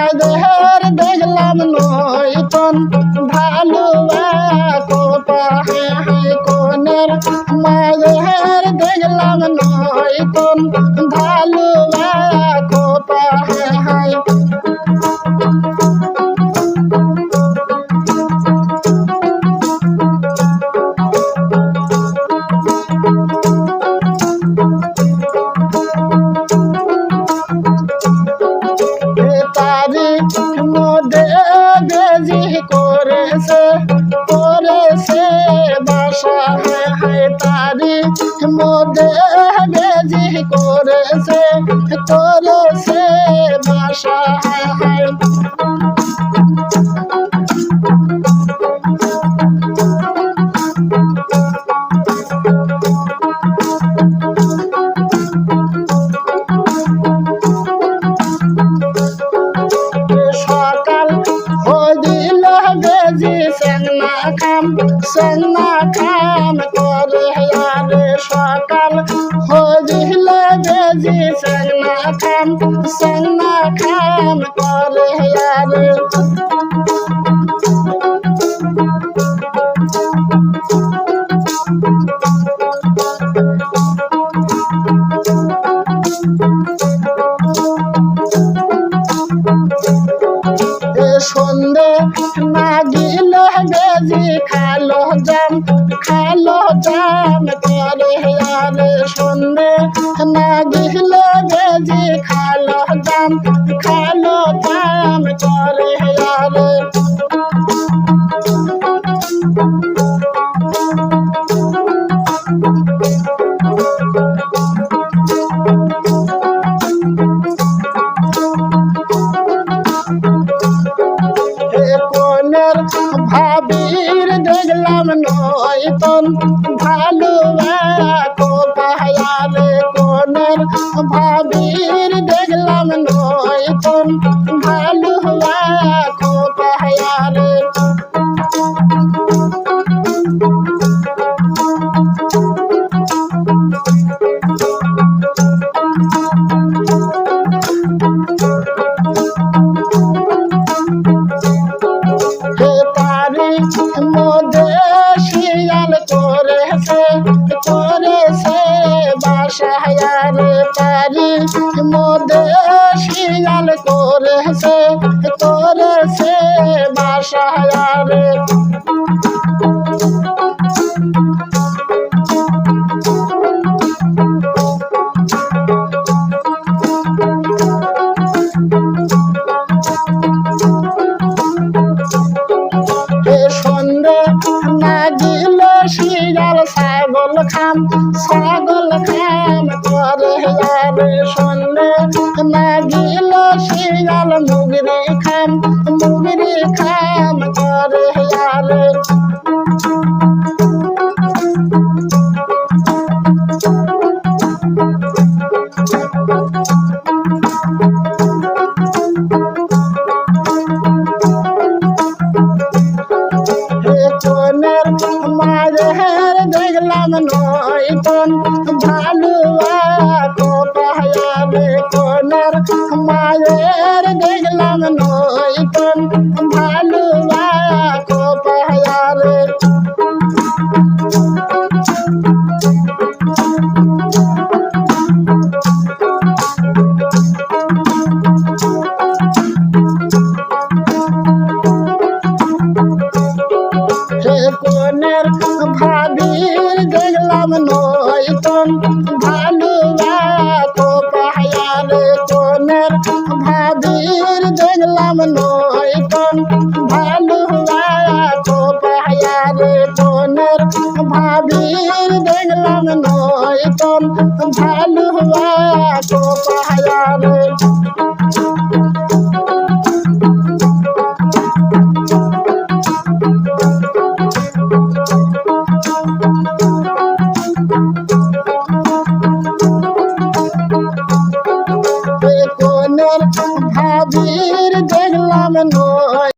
মায়ের দেখলাম নয়তন ভালো কোনের মায়ের দেখলাম নয়তন ভালো তারি মধ্যে বেজি করেছে বাসা তারি মধ্যে বেজি করেছে বাসা संगना खाम करे यारे सकाल हो जिले बेजी संगना खाम करे यारे সন্ধে না গিলে বেজি খালো জাম করে यारे সন্ধে না গিলে বেজি খালো জাম করে यारे ভাবির দেখলাম নয়তন ভালো কোনের ভাবির দেখলাম নয়তন ভালো মধ্যে শিয়াল করেছে বাসা তারি মধ্যে শিয়াল করেছে বাসা সন্ধে না গিলে শিয়াল ছাগল খাম করে यारे সন্ধে না গিলে শিয়াল মুগরি খাম করে यारे মায়ের দেখলাম নয়তন ভালো কোনের মায়ের দেখলাম নয়তন ভালো यारे কোনের ভাবির দেখলাম নয়তন ভালো কোনের ভাবির দেখলাম নয়তন ভালো কোনের ভাবির দেখলাম নয়তন ভালো ভাবির দেখলাম নয়।